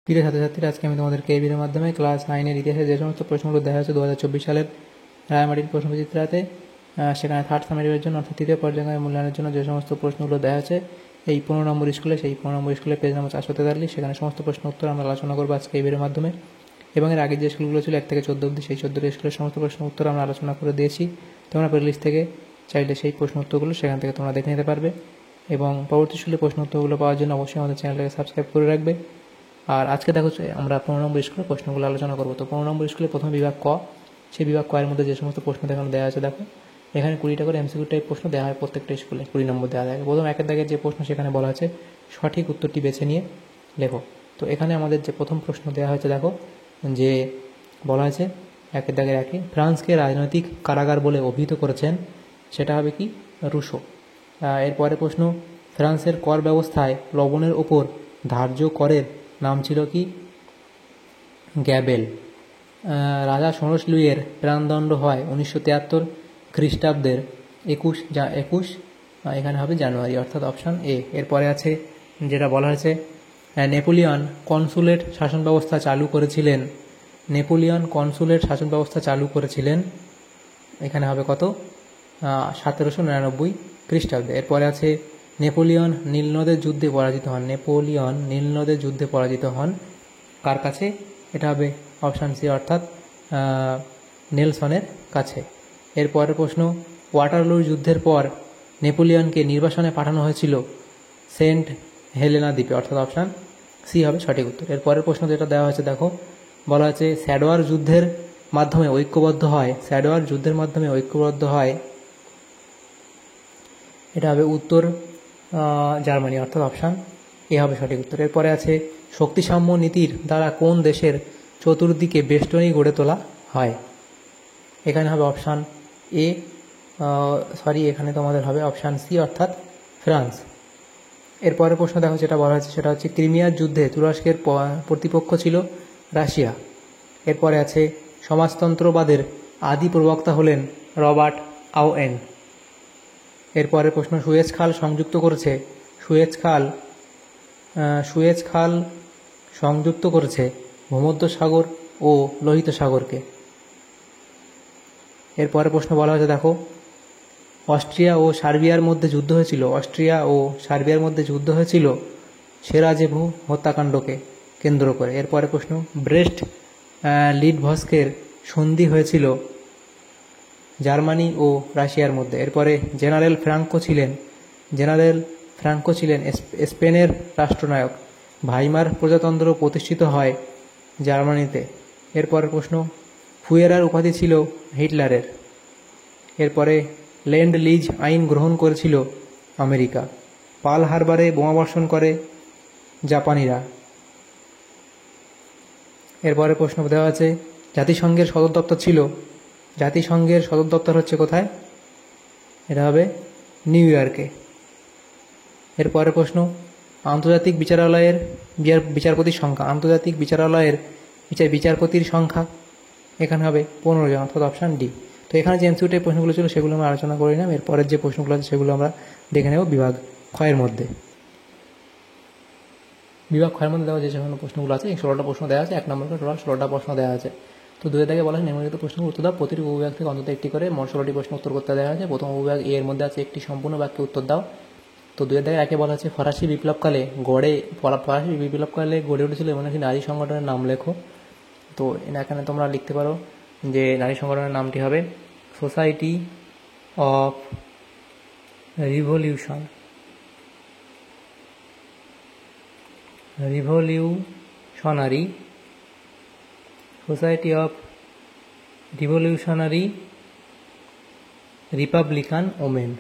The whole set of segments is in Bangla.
প্রিয় ছাত্রছাত্রীরা, আজকে আমি তোমাদেরকে এই ভিডিওর মাধ্যমে ক্লাস 9-এর ইতিহাসে যে সমস্ত প্রশ্নগুলো দেওয়া হয়েছে 2024 সালের রায়মাটির প্রশ্নবিচিত্রাতে, সেখানে থার্ড সামেরির জন্য অর্থাৎ তৃতীয় পর্যায়ের মূল্যায়নের জন্য যে সমস্ত প্রশ্নগুলো দেওয়া আছে এই 15 নম্বর স্কুলে, সেই 15 নম্বর স্কুলে পেজ নম্বর 443, সেখানে সমস্ত প্রশ্ন উত্তর আমরা আলোচনা করবো আজকে এই ভিডিওর মাধ্যমে। এবং এর আগের যে স্কুলগুলো ছিল 1 থেকে 14 অবধি, সেই 14 স্কুলের সমস্ত প্রশ্ন উত্তর আমরা আলোচনা করে দিয়েছি। তোমরা প্লেলিস্ট থেকে চাইলে সেই প্রশ্ন উত্তরগুলো সেখান থেকে তোমরা দেখে নিতে পারবে। এবং পরবর্তী স্কুলে প্রশ্ন উত্তরগুলো পাওয়ার জন্য অবশ্যই আমাদের চ্যানেলটাকে সাবস্ক্রাইব করে রাখবে। আর আজকে দেখো আমরা 15 নম্বর স্কুলের প্রশ্নগুলো আলোচনা করবো। তো 15 নম্বর স্কুলে প্রথম বিভাগ ক, সেই বিভাগ ক এর মধ্যে যে সমস্ত প্রশ্ন দেখানো দেওয়া আছে দেখো, এখানে 20টা করে এমসিকিউ টাইপ প্রশ্ন দেওয়া হয় প্রত্যেকটা স্কুলে, 20 নম্বর দেওয়া থাকে। প্রথম একের দাগের যে প্রশ্ন সেখানে বলা আছে সঠিক উত্তরটি বেছে নিয়ে লেখো। তো এখানে আমাদের যে প্রথম প্রশ্ন দেওয়া হয়েছে দেখো, যে বলা আছে একের দাগের একে, ফ্রান্সকে রাজনৈতিক কারাগার বলে অভিহিত করেছেন, সেটা হবে কি রুশো। এরপরে প্রশ্ন, ফ্রান্সের কর ব্যবস্থায় লবণের ওপর ধার্য করের নাম ছিল কি গ্যাবেল। রাজা ষোড়শ লুইয়ের প্রাণদণ্ড হয় 1973 খ্রিস্টাব্দের 21 এখানে হবে জানুয়ারি, অর্থাৎ অপশান এ। এরপরে আছে যেটা বলা হয়েছে, নেপোলিয়ন কনসুলেট শাসন ব্যবস্থা চালু করেছিলেন। নেপোলিয়ন কনসুলেট শাসন ব্যবস্থা চালু করেছিলেন, এখানে হবে কত 1799 খ্রিস্টাব্দে। এরপরে আছে নেপোলিয়ন নীলনদের যুদ্ধে পরাজিত হন। নেপোলিয়ন নীলনদের যুদ্ধে পরাজিত হন কার কাছে? এটা হবে অপশান সি, অর্থাৎ নেলসনের কাছে। এরপরের প্রশ্ন, ওয়াটারলুর যুদ্ধের পর নেপোলিয়নকে নির্বাসনে পাঠানো হয়েছিল সেন্ট হেলেনা দ্বীপে, অর্থাৎ অপশান সি হবে সঠিক উত্তর। এরপরের প্রশ্ন যেটা দেওয়া হয়েছে দেখো, বলা আছে স্যাডোয়ার যুদ্ধের মাধ্যমে ঐক্যবদ্ধ হয়। স্যাডোয়ার যুদ্ধের মাধ্যমে ঐক্যবদ্ধ হয়, এটা হবে উত্তর জার্মানি, অর্থাৎ অপশান এ হবে সঠিক উত্তর। এরপরে আছে শক্তিসাম্য নীতির দ্বারা কোন দেশের চতুর্দিকে বেষ্টনী গড়ে তোলা হয়? এখানে হবে অপশান এ, এখানে তোমাদের হবে অপশান সি, অর্থাৎ ফ্রান্স। এরপরের প্রশ্ন দেখো যেটা বলা হয়েছে সেটা হচ্ছে ক্রিমিয়ার যুদ্ধে তুরস্কের প্রতিপক্ষ ছিল রাশিয়া। এরপরে আছে সমাজতন্ত্রবাদের আদি প্রবক্তা হলেন রবার্ট আওয়েন। এরপরে প্রশ্ন, সুয়েজ খাল সংযুক্ত করেছে সংযুক্ত করেছে ভূমধ্যসাগর ও লোহিত সাগরকে। এরপরে প্রশ্ন বলা হয়েছে দেখো, অস্ট্রিয়া ও সার্বিয়ার মধ্যে যুদ্ধ হয়েছিল সেরাজেভো হত্যাকাণ্ডকে কেন্দ্র করে। এরপরে প্রশ্ন, ব্রেস্ট লিটভস্কের সন্ধি হয়েছিল জার্মানি ও রাশিয়ার মধ্যে। এরপরে জেনারেল ফ্রাঙ্কো ছিলেন স্পেনের রাষ্ট্রনায়ক। ভাইমার প্রজাতন্ত্র প্রতিষ্ঠিত হয় জার্মানিতে। এরপরের প্রশ্ন, ফুয়েরার উপাধি ছিল হিটলারের। এরপরে ল্যান্ড লিজ আইন গ্রহণ করেছিল আমেরিকা। পার্ল হারবারে বোমাবর্ষণ করে জাপানিরা। এরপরে প্রশ্ন দেওয়া আছে, জাতিসংঘের সদর দপ্তর হচ্ছে কোথায়? এটা হবে নিউ ইয়র্কে। এরপরে প্রশ্ন, আন্তর্জাতিক বিচারালয়ের বিচারপতির সংখ্যা। আন্তর্জাতিক বিচারালয়ের বিচারপতির সংখ্যা এখানে হবে 15 জন, অর্থাৎ অপশান ডি। তো এখানে যে এমসিকিউ টাইপ প্রশ্নগুলো ছিল সেগুলো আমরা আলোচনা করে নিলাম। এরপরের যে প্রশ্নগুলো আছে সেগুলো আমরা দেখে নেব বিভাগ ক্ষয়ের মধ্যে। বিভাগ ক্ষয়ের মধ্যে দেওয়া যে সমস্ত প্রশ্নগুলো আছে, এই 16টা প্রশ্ন দেওয়া আছে, 1 নম্বর করে টোটাল 16টা প্রশ্ন দেওয়া আছে। তো 2 থেকে বলা হয় নিম্নলিখিত প্রশ্নের উত্তর দাও। প্রতিটি উপবিভাগ থেকে অন্তত একটি করে মোট 16টি প্রশ্ন উত্তর করতে দেওয়া হয়েছে। প্রথম উপবিভাগ এর মধ্যে আছে একটি সম্পূর্ণ বাক্যে উত্তর দাও। তো 2 থেকে 1 বলা আছে ফরাসি বিপ্লবকালে গড়ে উঠেছিল এমন একটি নারী সংগঠনের নাম লেখো। তো এখানে তোমরা লিখতে পারো যে নারী সংগঠনের নামটি হবে society of revolutionary Republican women.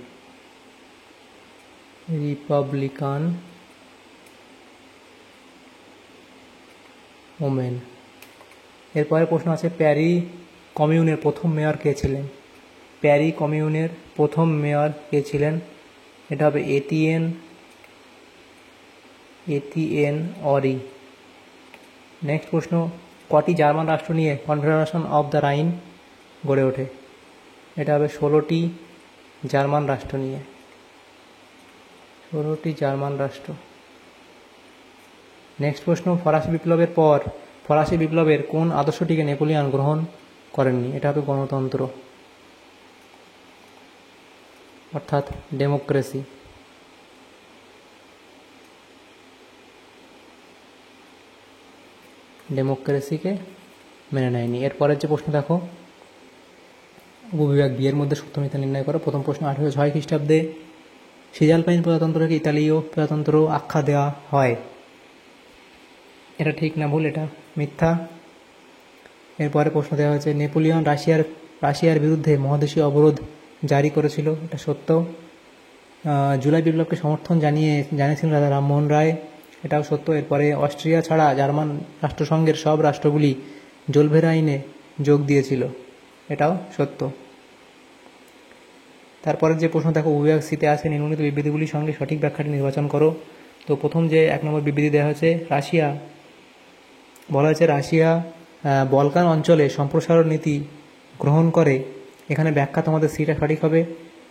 এরপরে প্রশ্ন আছে প্যারি কমিউনের প্রথম মেয়র কে ছিলেন? এটা হবে এটিএন অরি। নেক্সট প্রশ্ন, কটি জার্মান রাষ্ট্র নিয়ে কনফেডারেশন অফ দ্য রাইন গড়ে ওঠে? এটা হবে 16টি জার্মান রাষ্ট্র নিয়ে। 16টি জার্মান রাষ্ট্র। নেক্সট প্রশ্ন, ফরাসি বিপ্লবের পর ফরাসি বিপ্লবের কোন আদর্শটিকে নেপোলিয়ন গ্রহণ করেননি? এটা হবে গণতন্ত্র, অর্থাৎ ডেমোক্রেসি। ডেমোক্রেসিকে মেনে নেয়নি। এরপরের যে প্রশ্ন দেখো, উপবিভাগ বি এর মধ্যে সত্য মিথ্যা নির্ণয় করো। প্রথম প্রশ্ন, 1806 খ্রিস্টাব্দে সিজালপাইন প্রজাতন্ত্রকে ইতালীয় প্রজাতন্ত্র আখ্যা দেওয়া হয়, এটা ঠিক না ভুল? এটা মিথ্যা। এরপরে প্রশ্ন দেওয়া হয়েছে, নেপোলিয়ন রাশিয়ার বিরুদ্ধে মহাদেশীয় অবরোধ জারি করেছিল, এটা সত্য। জুলাই বিপ্লবকে সমর্থন জানিয়েছিলেন রাজা রামমোহন রায়, এটাও সত্য। এরপরে অস্ট্রিয়া ছাড়া জার্মান রাষ্ট্রসংঘের সব রাষ্ট্রগুলি জোলভের আইনে যোগ দিয়েছিল, এটাও সত্য। তারপরে যে প্রশ্ন দেখো, উপবিভাগ সিতে আছে নিম্নলিখিত বিবৃতিগুলির সঙ্গে সঠিক ব্যাখ্যাটি নির্বাচন করো। তো প্রথম যে 1 নম্বর বিবৃতি দেওয়া হয়েছে, বলা হয়েছে রাশিয়া বলকান অঞ্চলে সম্প্রসারণ নীতি গ্রহণ করে, এখানে ব্যাখ্যা তোমাদের সিটা সঠিক হবে।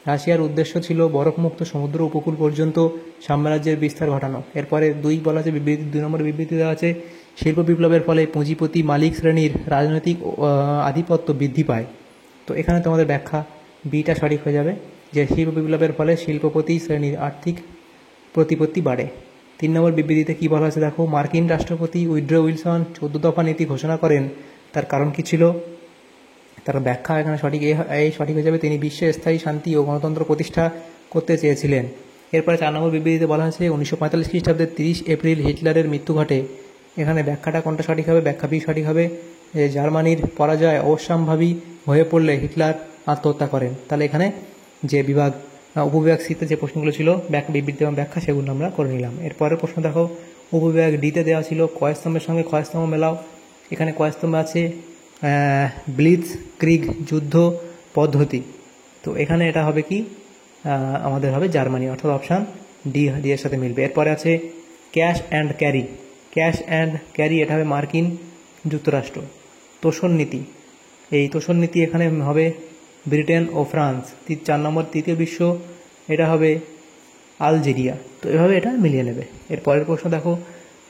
রাশিয়ার উদ্দেশ্য ছিল বরফমুক্ত সমুদ্র উপকূল পর্যন্ত সাম্রাজ্যের বিস্তার ঘটানো। এরপরে 2 বলা আছে বিবৃতি, 2 নম্বর বিবৃতি দেওয়া আছে, শিল্প বিপ্লবের ফলে পুঁজিপতি মালিক শ্রেণীর রাজনৈতিক আধিপত্য বৃদ্ধি পায়। তো এখানে তোমাদের ব্যাখ্যা বিটা সঠিক হয়ে যাবে, যে শিল্প বিপ্লবের ফলে শিল্পপতি শ্রেণীর আর্থিক প্রতিপত্তি বাড়ে। 3 নম্বর বিবৃতিতে কী বলা আছে দেখো, মার্কিন রাষ্ট্রপতি উইড্রো উইলসন 14 দফা নীতি ঘোষণা করেন, তার কারণ কী ছিল? তার ব্যাখ্যা এখানে সঠিক সঠিক হয়ে যাবে, তিনি বিশ্বে স্থায়ী শান্তি ও গণতন্ত্র প্রতিষ্ঠা করতে চেয়েছিলেন। এরপরে 4 নম্বর বিবৃতিতে বলা হয়েছে 1945 খ্রিস্টাব্দের 30 এপ্রিল হিটলারের মৃত্যু ঘটে, এখানে ব্যাখ্যাটা কোনটা সঠিক হবে? ব্যাখ্যা বি সঠিক হবে, যে জার্মানির পরাজয় অবশ্যম্ভাবী হয়ে পড়লে হিটলার আত্মহত্যা করেন। তাহলে এখানে যে উপবিভাগ সিতে যে প্রশ্নগুলো ছিল বিবৃতি এবং ব্যাখ্যা, সেগুলো আমরা করে নিলাম। এরপরের প্রশ্ন দেখো, উপবিভাগ ডিতে দেওয়া ছিল কয়স্তম্ভের সঙ্গে ক্ষয়স্তম্ভ মেলাও, এখানে কয়স্তম্ভ আছে ব্লিটজ ক্রিগ যুদ্ধ পদ্ধতি, তো এখানে এটা হবে কি আমাদের হবে জার্মানি, অর্থাৎ অপশান ডি এর সাথে মিলবে। এরপরে আছে ক্যাশ অ্যান্ড ক্যারি, এটা হবে মার্কিন যুক্তরাষ্ট্র। তোষণ নীতি, এই তোষণ নীতি এখানে হবে ব্রিটেন ও ফ্রান্স। 4 নম্বর তৃতীয় বিশ্ব, এটা হবে আলজেরিয়া। তো এভাবে এটা মিলিয়ে নেবে। এর পরের প্রশ্ন দেখো,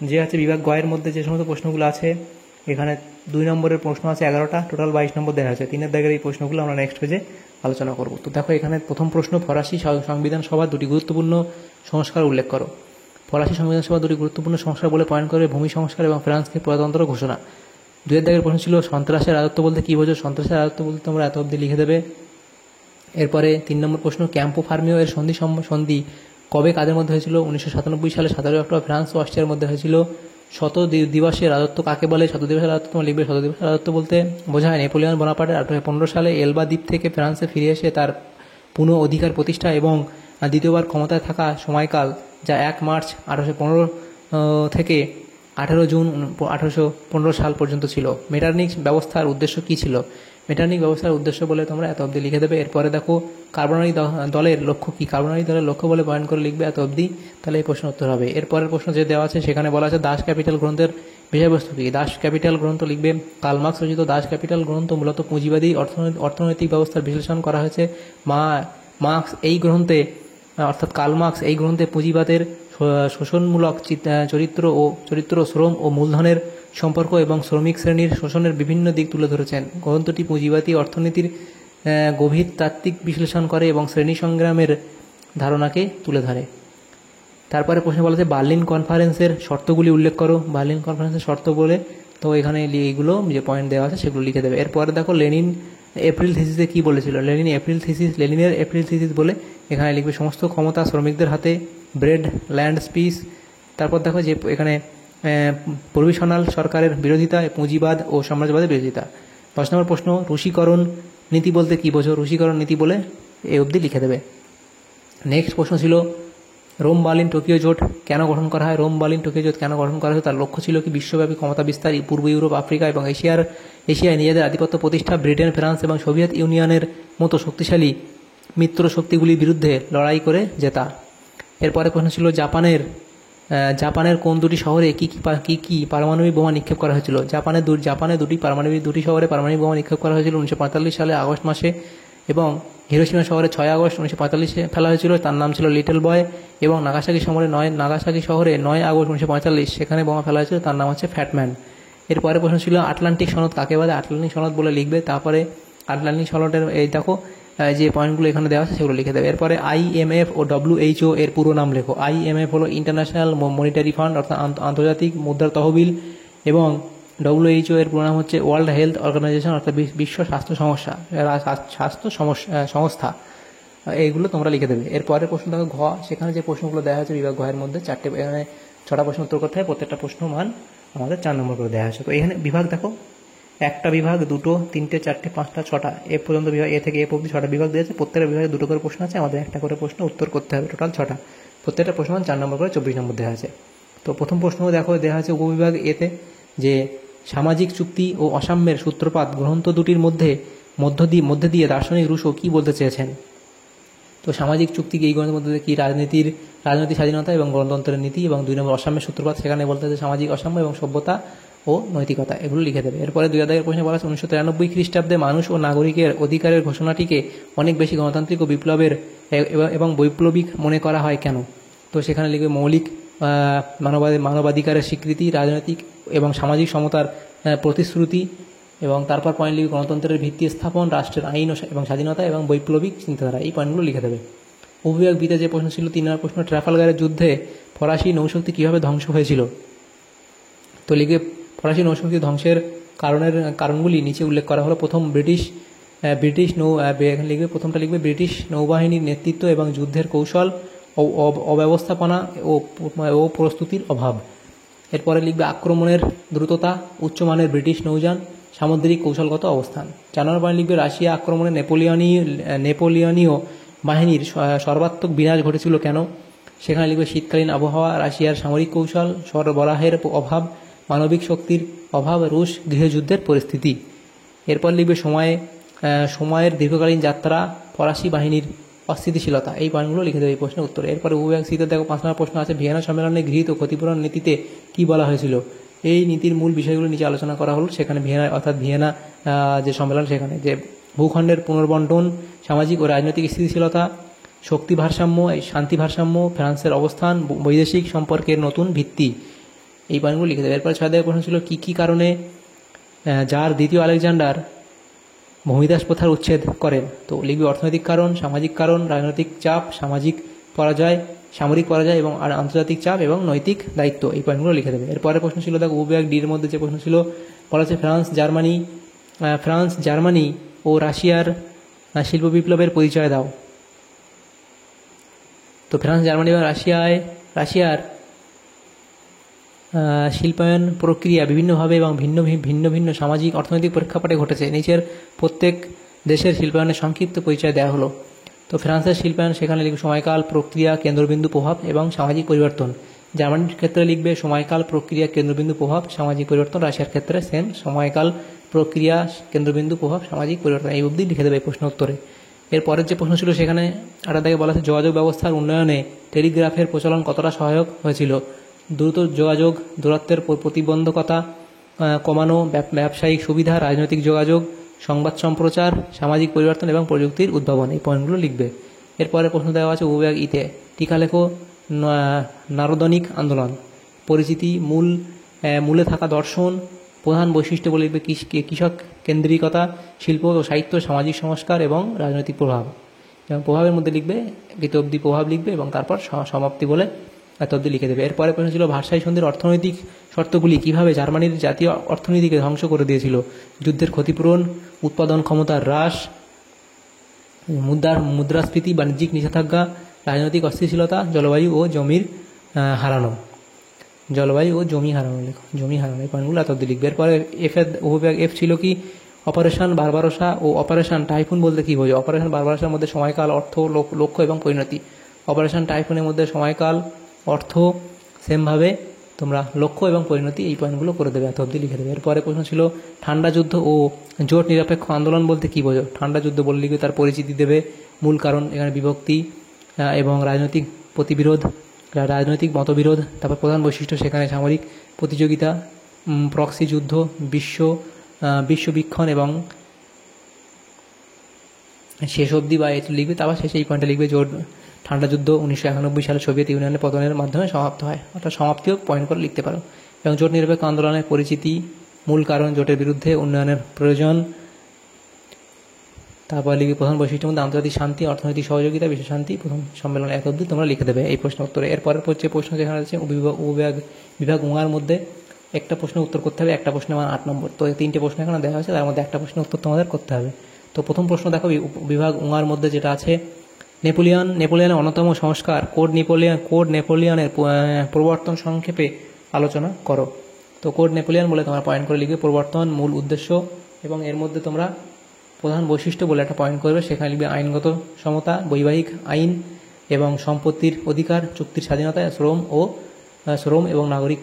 যে আছে বিভাগ গয়ের মধ্যে যে সমস্ত প্রশ্নগুলো আছে, এখানে 2 নম্বরের প্রশ্ন আছে 11টা, টোটাল 22 নম্বর দেওয়া আছে। 3 দাগের এই প্রশ্নগুলো আমরা নেক্সট পেজে আলোচনা করব। তো দেখো এখানে প্রথম প্রশ্ন, ফরাসি সংবিধান সভার 2টি গুরুত্বপূর্ণ সংস্কার উল্লেখ করো। ফরাসি সংবিধান সভা 2টি গুরুত্বপূর্ণ সংস্কার বলে পয়েন্ট করে ভূমি সংস্কার এবং ফ্রান্সকে প্রজাতন্ত্র ঘোষণা। 2 দাগের প্রশ্ন ছিল, সন্ত্রাসের রাজত্ব বলতে কী বোঝো? সন্ত্রাসের রাজত্ব বলতে তোমরা এত অবধি লিখে দেবে। এরপরে 3 নম্বর প্রশ্ন, ক্যাম্পো ফার্মিও এর সন্ধি কবে কাদের মধ্যে হয়েছিল? 1997 সালে 17 অক্টোবর ফ্রান্স ও অস্ট্রিয়ার মধ্যে হয়েছিল। শত দিবসের রাজত্ব কাকে বলে? শত দিবসের রাজত্ব তোমরা লিখবে, শত দিবসের রাজত্ব বলতে বোঝায় নেপোলিয়ন বোনাপার্টের 1815 সালে এলবা দ্বীপ থেকে ফ্রান্সে ফিরে এসে তার পুনঃ অধিকার প্রতিষ্ঠা এবং দ্বিতীয়বার ক্ষমতায় থাকা সময়কাল, যা 1 মার্চ 1815 থেকে 18 জুন 1815 সাল পর্যন্ত ছিল। মেটারনিখ ব্যবস্থার উদ্দেশ্য কী ছিল? মেটারনিখ ব্যবস্থার উদ্দেশ্য বলে তোমরা এত অবধি লিখে দেবে। এরপরে দেখো, কার্বনারি দলের লক্ষ্য কী? কার্বনারি দলের লক্ষ্য বলে পয়েন্ট করে লিখবে এত অবধি, তাহলে এই প্রশ্ন উত্তর হবে। এরপরের প্রশ্ন যে দেওয়া আছে সেখানে বলা আছে দাস ক্যাপিটাল গ্রন্থের বিষয়বস্তু কী? দাস ক্যাপিটাল গ্রন্থ লিখবে, কার্ল মার্কস রচিত দাস ক্যাপিটাল গ্রন্থ মূলত পুঁজিবাদী অর্থনৈতিক ব্যবস্থার বিশ্লেষণ করা হয়েছে। মার্কস এই গ্রন্থে, অর্থাৎ কার্ল মার্কস এই গ্রন্থে পুঁজিবাদের শোষণমূলক চরিত্র, শ্রম ও মূলধনের সম্পর্ক এবং শ্রমিক শ্রেণীর শোষণের বিভিন্ন দিক তুলে ধরেছেন। গ্রন্থটি পুঁজিবাদী অর্থনীতির গভীর তাত্ত্বিক বিশ্লেষণ করে এবং শ্রেণী সংগ্রামের ধারণাকে তুলে ধরে। তারপরে প্রশ্ন বলা আছে বার্লিন কনফারেন্সের শর্তগুলি উল্লেখ করো। বার্লিন কনফারেন্সের শর্ত বলে তো এখানে এইগুলো যে পয়েন্ট দেওয়া আছে সেগুলো লিখে দেবে। এরপরে দেখো লেনিন এপ্রিল থিসিসে কী বলেছিল? লেনিনের এপ্রিল থিসিস বলে এখানে লিখবে সমস্ত ক্ষমতা শ্রমিকদের হাতে, ব্রেড ল্যান্ড স্পিচ। তারপর দেখো যে এখানে প্রভিশনাল সরকারের বিরোধিতা, পুঁজিবাদ ও সাম্রাজ্যবাদের বিরোধিতা। 10 নম্বর প্রশ্ন, রুশীকরণ নীতি বলতে কী বোঝো? রুশীকরণ নীতি বলে এই অবধি লিখে দেবে। নেক্সট প্রশ্ন ছিল রোম বার্লিন টোকিও জোট কেন গঠন করা হয়? রোম বার্লিন টোকিও জোট কেন গঠন করা হয়? তার লক্ষ্য ছিল কি বিশ্বব্যাপী ক্ষমতা বিস্তার, পূর্ব ইউরোপ, আফ্রিকা এবং এশিয়ায় নিজেদের আধিপত্য প্রতিষ্ঠা, ব্রিটেন, ফ্রান্স এবং সোভিয়েত ইউনিয়নের মতো শক্তিশালী মিত্র শক্তিগুলির বিরুদ্ধে লড়াই করে জেতা। এরপরে প্রশ্ন ছিল জাপানের কোন 2টি শহরে কি পারমাণবিক বোমা নিক্ষেপ করা হয়েছিল? জাপানে 2টি শহরে পারমাণবিক বোমা নিক্ষেপ করা হয়েছিল 1945 সালে আগস্ট মাসে এবং হিরোশিমা শহরে 6 আগস্ট 1945 ফেলা হয়েছিল, তার নাম ছিল লিটল বয়। এবং নাগাসাকি শহরে 9 আগস্ট 1945 সেখানে বোমা ফেলা হয়েছিল, তার নাম হচ্ছে ফ্যাটম্যান। এরপরে প্রশ্ন ছিল আটলান্টিক সনদ কাকে বলে? আটলান্টিক সনদ বলে লিখবে। তারপরে আটলান্টিক সনদের এই দেখো যে পয়েন্টগুলো এখানে দেওয়া আছে সেগুলো লিখে দেবে। এরপরে IMF ও WHO এর পুরো নাম লেখো। IMF হলো ইন্টারন্যাশনাল মনিটারি ফান্ড, অর্থাৎ আন্তর্জাতিক মুদ্রা তহবিল, এবং WHO এর পুরো নাম হচ্ছে ওয়ার্ল্ড হেলথ অর্গানাইজেশন, অর্থাৎ বিশ্ব সংস্থা। এইগুলো তোমরা লিখে দেবে। এরপরের প্রশ্ন দেখো ঘ, সেখানে যে প্রশ্নগুলো দেওয়া হয়েছে বিভাগ ঘয়ের মধ্যে 6টা প্রশ্ন উত্তর করতে হয়, প্রত্যেকটা প্রশ্ন মান আমাদের 4 নম্বর করে দেওয়া হয়েছে। তো এখানে বিভাগ দেখো, একটা বিভাগ, 2, 3, 4, 5, 6টা এ পর্যন্ত বিভাগ, এ থেকে এ পর্যন্ত 6টা বিভাগ দিয়েছে। প্রত্যেকটা বিভাগে 2টো করে প্রশ্ন আছে, আমাদের একটা করে প্রশ্ন উত্তর করতে হবে, টোটাল 6টা। প্রত্যেকটা প্রশ্ন মান 4 নম্বর করে 24 নম্বর দেওয়া আছে। তো প্রথম প্রশ্ন দেখো দেওয়া আছে উপবিভাগ এতে যে সামাজিক চুক্তি ও অসাম্যের সূত্রপাত গ্রন্থ দুটির মধ্যে দিয়ে দার্শনিক রুশো কী বলতে চেয়েছেন? তো সামাজিক চুক্তি এই গ্রন্থের মধ্যে কি রাজনৈতিক স্বাধীনতা এবং গণতন্ত্রের নীতি, এবং 2 নম্বর অসাম্যের সূত্রপাত, সেখানে বলতে চাইছে সামাজিক অসাম্য এবং সভ্যতা ও নৈতিকতা, এগুলো লিখে দেবে। এরপরে 2 দাগের প্রশ্নে বলা আছে 1993 খ্রিস্টাব্দে মানুষ ও নাগরিকের অধিকারের ঘোষণাটিকে অনেক বেশি গণতান্ত্রিক ও এবং বৈপ্লবিক মনে করা হয় কেন? তো সেখানে লিখবে মৌলিক মানবাধিকারের স্বীকৃতি, রাজনৈতিক এবং সামাজিক সমতার প্রতিশ্রুতি, এবং তারপর পয়েন্ট লিখবে গণতন্ত্রের ভিত্তি স্থাপন, রাষ্ট্রের আইন এবং স্বাধীনতা এবং বৈপ্লবিক চিন্তাধারা। এই পয়েন্টগুলো লিখে দেবে। উপবিভাগ বিতে যে প্রশ্ন ছিল 3 নম্বর প্রশ্ন, ট্রাফালগারের যুদ্ধে ফরাসি নৌশক্তি কীভাবে ধ্বংস হয়েছিল? তো লিখবে ফরাসি নৌশক্তি ধ্বংসের কারণগুলি নিচে উল্লেখ করা হলো। প্রথমটা লিখবে ব্রিটিশ নৌবাহিনীর নেতৃত্ব এবং যুদ্ধের কৌশল অব্যবস্থাপনা ও প্রস্তুতির অভাব। এরপরে লিখবে আক্রমণের দ্রুততা, উচ্চমানের ব্রিটিশ নৌযান, সামুদ্রিক কৌশলগত অবস্থান। 4 নম্বর পয়েন্ট লিখবে রাশিয়া আক্রমণে নেপোলিয়নীয় বাহিনীর সর্বাত্মক বিনাশ ঘটেছিল কেন? সেখানে লিখবে শীতকালীন আবহাওয়া, রাশিয়ার সামরিক কৌশল, সরবরাহের অভাব, মানবিক শক্তির অভাব, রুশ গৃহযুদ্ধের পরিস্থিতি। এরপর লিখবে সময়ের দীর্ঘকালীন যাত্রা, ফরাসি বাহিনীর অস্থিতিশীলতা। এই পয়েন্টগুলো লিখে দেবে এই প্রশ্নের উত্তরে। এরপরে উপবিভাগ সিতে দেখো 5 নম্বর প্রশ্ন আছে ভিয়েনা সম্মেলনে গৃহীত ক্ষতিপূরণ নীতিতে কি বলা হয়েছিল? এই নীতির মূল বিষয়গুলো নিচে আলোচনা করা হলো। সেখানে ভিয়েনা যে সম্মেলন, সেখানে যে ভূখণ্ডের পুনর্বণ্টন, সামাজিক ও রাজনৈতিক স্থিতিশীলতা, শক্তি ভারসাম্য, শান্তি ভারসাম্য, ফ্রান্সের অবস্থান, বৈদেশিক সম্পর্কের নতুন ভিত্তি, এই পয়েন্টগুলো লিখে দেবে। এরপরে 6 নম্বর প্রশ্ন ছিল কী কারণে যার দ্বিতীয় আলেকজান্ডার ভূমিদাস প্রথার উচ্ছেদ করেন? তো লিখবে অর্থনৈতিক কারণ, সামাজিক কারণ, রাজনৈতিক চাপ, সামাজিক সামরিক পরাজয় এবং আন্তর্জাতিক চাপ এবং নৈতিক দায়িত্ব, এই পয়েন্টগুলো লিখে দেবে। এরপরে প্রশ্ন ছিল দেখো উপবিভাগ ডির মধ্যে যে প্রশ্ন ছিল বলা হচ্ছে ফ্রান্স, জার্মানি ও রাশিয়ার শিল্প বিপ্লবের পরিচয় দাও। তো ফ্রান্স, জার্মানি এবং রাশিয়ার শিল্পায়ন প্রক্রিয়া বিভিন্নভাবে এবং ভিন্ন ভিন্ন সামাজিক অর্থনৈতিক প্রেক্ষাপটে ঘটেছে। নিচের প্রত্যেক দেশের শিল্পায়নের সংক্ষিপ্ত পরিচয় দেওয়া হলো। তো ফ্রান্সের শিল্পায়ন, সেখানে লিখবে সময়কাল, প্রক্রিয়া, কেন্দ্রবিন্দু, প্রভাব এবং সামাজিক পরিবর্তন। জার্মানির ক্ষেত্রে লিখবে সময়কাল, প্রক্রিয়া, কেন্দ্রবিন্দু, প্রভাব, সামাজিক পরিবর্তন। রাশিয়ার ক্ষেত্রে সেম, সময়কাল, প্রক্রিয়া, কেন্দ্রবিন্দু, প্রভাব, সামাজিক পরিবর্তন। এই অবধি লিখে দেবে প্রশ্ন উত্তরে। এরপরের যে প্রশ্ন ছিল সেখানে আটা থেকে বলা আছে যোগাযোগ ব্যবস্থার উন্নয়নে টেলিগ্রাফের প্রচলন কতটা সহায়ক হয়েছিল? দ্রুত যোগাযোগ, দূরত্বের প্রতিবন্ধকতা কমানো, ব্যবসায়িক সুবিধা, রাজনৈতিক যোগাযোগ, সংবাদ সম্প্রচার, সামাজিক পরিবর্তন এবং প্রযুক্তির উদ্ভাবন, এই পয়েন্টগুলো লিখবে। এরপরে প্রশ্ন দেওয়া আছে উপবিভাগ ইতে টিকা লেখো নারদনিক আন্দোলন, পরিচিতি, মূলে থাকা দর্শন, প্রধান বৈশিষ্ট্য বলে লিখবে কৃষক কেন্দ্রিকতা, শিল্প ও সাহিত্য, সামাজিক সংস্কার এবং রাজনৈতিক প্রভাব। এবং প্রভাবের মধ্যে লিখবে গীত অবধি প্রভাব লিখবে এবং তারপর সমাপ্তি বলে এত অবধি লিখে দেবে। এরপরে প্রশ্ন ছিল ভার্সাই সন্ধির অর্থনৈতিক শর্তগুলি কিভাবে জার্মানির জাতীয় অর্থনীতিকে ধ্বংস করে দিয়েছিল? যুদ্ধের ক্ষতিপূরণ, উৎপাদন ক্ষমতার হ্রাস, মুদ্রাস্ফীতি, বাণিজ্যিক নিষেধাজ্ঞা, রাজনৈতিক অস্থিতিশীলতা, জলবায়ু ও জমি হারানো, লেখো জমি হারানো, এই পয়েন্টগুলো এত অবধি লিখবে। এরপরে উপবিভাগ এফ ছিল কি অপারেশন বারবারোসা ও অপারেশন টাইফুন বলতে কী বোঝো? অপারেশন বারবারোসার মধ্যে সময়কাল, অর্থ, লক্ষ্য এবং পরিণতি। অপারেশন টাইফুনের মধ্যে সময়কাল, অর্থ, সেমভাবে তোমরা লক্ষ্য এবং পরিণতি, এই পয়েন্টগুলো করে দেবে, এত অবধি লিখে দেবে। এরপরে প্রশ্ন ছিল ঠান্ডা যুদ্ধ ও জোট নিরপেক্ষ আন্দোলন বলতে কী বোঝো? ঠান্ডা যুদ্ধ বলে লিখবে তার পরিচিতি দেবে, মূল কারণ, এখানে বিভক্তি এবং রাজনৈতিক রাজনৈতিক মতবিরোধ, তারপর প্রধান বৈশিষ্ট্য, সেখানে সামরিক প্রতিযোগিতা, প্রক্সি যুদ্ধ, বিশ্ববীক্ষণ এবং শেষ অবধি বা এটি লিখবে, তারপর শেষে এই পয়েন্টটা লিখবে যে ঠান্ডা যুদ্ধ 1991 সালে সোভিয়েত ইউনিয়নের পতনের মাধ্যমে সমাপ্ত হয়, অর্থাৎ সমাপ্তিও পয়েন্ট করে লিখতে পারো। এবং জোট নিরপেক্ষ আন্দোলনের পরিচিতি, মূল কারণ, জোটের বিরুদ্ধে, উন্নয়নের প্রয়োজন, তারপর লিখবে প্রধান বৈশিষ্ট্যের মধ্যে আন্তর্জাতিক শান্তি, অর্থনৈতিক সহযোগিতা, বিশ্ব শান্তি, প্রথম সম্মেলন, এত অবধি তোমরা লিখে দেবে এই প্রশ্ন উত্তরে। এরপরের যে প্রশ্ন যেখানে আছে বিভাগ উঙার মধ্যে একটা প্রশ্ন উত্তর করতে হবে, একটা প্রশ্নে 8 নম্বর। তো এই 3টে প্রশ্ন এখানে দেওয়া হয়েছে, তার মধ্যে একটা প্রশ্ন উত্তর তোমাদের করতে হবে। তো প্রথম প্রশ্ন দেখো, বিভাগ উঙার মধ্যে যেটা আছে, নেপোলিয়নের অন্যতম সংস্কার কোড নেপোলিয়নের প্রবর্তন সংক্ষেপে আলোচনা করো। তো কোড নেপোলিয়ন বলে তোমরা পয়েন্ট করে লিখবে প্রবর্তন, মূল উদ্দেশ্য, এবং এর মধ্যে তোমরা প্রধান বৈশিষ্ট্য বলে একটা পয়েন্ট করবে, সেখানে লিখবে আইনগত সমতা, বৈবাহিক আইন এবং সম্পত্তির অধিকার, চুক্তির স্বাধীনতা, শ্রম এবং নাগরিক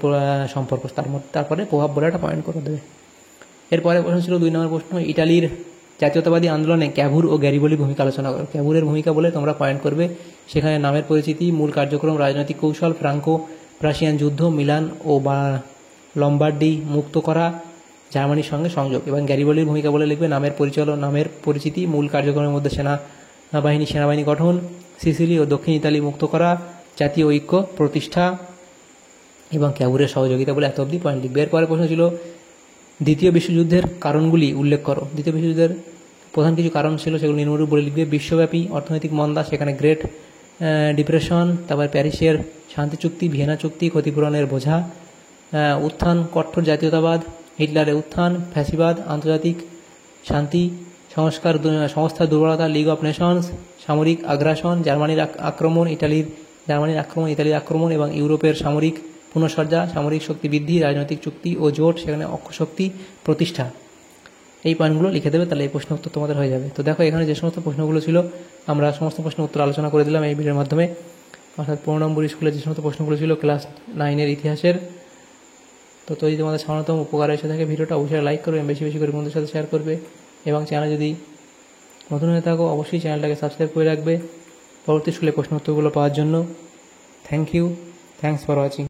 সম্পর্ক, তারপরে প্রভাব বলে একটা পয়েন্ট করে দেবে। এরপরে প্রশ্ন ছিল 2 নম্বর প্রশ্ন, ইটালির জাতীয়তাবাদী আন্দোলনে ক্যাভুর ও গ্যারিবলির ভূমিকা আলোচনা করো। ক্যাভুরের ভূমিকা বলে তোমরা পয়েন্ট করবে, সেখানে নামের পরিচিতি, মূল কার্যক্রম, রাজনৈতিক কৌশল, ফ্রাঙ্কো প্রাশিয়ান যুদ্ধ, মিলান ও লম্বার্ডি মুক্ত করা, জার্মানির সঙ্গে সংযোগ। এবং গ্যারিবলির ভূমিকা বলে লিখবে নামের পরিচিতি, মূল কার্যক্রমের মধ্যে সেনাবাহিনী গঠন, সিসিলি ও দক্ষিণ ইতালি মুক্ত করা, জাতীয় ঐক্য প্রতিষ্ঠা, এবং ক্যাভুরের সহযোগিতা বলে এত অবধি পয়েন্ট লিখবে। এরপরে প্রশ্ন ছিল দ্বিতীয় বিশ্বযুদ্ধের কারণগুলি উল্লেখ করো। দ্বিতীয় বিশ্বযুদ্ধের প্রধান কিছু কারণ ছিল, সেগুলো নিম্নরূপ বলে লিখবে, বিশ্বব্যাপী অর্থনৈতিক মন্দা, সেখানে গ্রেট ডিপ্রেশন, তারপর প্যারিসের শান্তি চুক্তি, ভিয়েনা চুক্তি, ক্ষতিপূরণের বোঝা, উত্থান কঠোর জাতীয়তাবাদ, হিটলারের উত্থান, ফ্যাসিবাদ, আন্তর্জাতিক শান্তি সংস্থার দুর্বলতা, লিগ অফ নেশনস, সামরিক আগ্রাসন, জার্মানির আক্রমণ, ইতালির আক্রমণ এবং ইউরোপের সামরিক পুনঃসজ্জা, সামরিক শক্তি বৃদ্ধি, রাজনৈতিক চুক্তি ও জোট, সেখানে অক্ষশক্তি প্রতিষ্ঠা। এই পয়েন্টগুলো লিখে দেবে, তাহলে এই প্রশ্ন উত্তর তোমাদের হয়ে যাবে। তো দেখো এখানে যে সমস্ত প্রশ্নগুলো ছিল, আমরা সমস্ত প্রশ্ন উত্তর আলোচনা করে দিলাম এই ভিডিওর মাধ্যমে। অর্থাৎ 15 নম্বর স্কুলে যে সমস্ত প্রশ্নগুলো ছিল ক্লাস 9-এর ইতিহাসের। তো যদি তোমাদের সামান্যতম উপকার এসে থাকে, ভিডিওটা অবশ্যই লাইক করবে, বেশি বেশি করে বন্ধুদের সাথে শেয়ার করবে, এবং চ্যানেলে যদি নতুন হয়ে থাকো অবশ্যই চ্যানেলটাকে সাবস্ক্রাইব করে রাখবে পরবর্তী স্কুলে প্রশ্ন উত্তরগুলো পাওয়ার জন্য। Thanks for watching.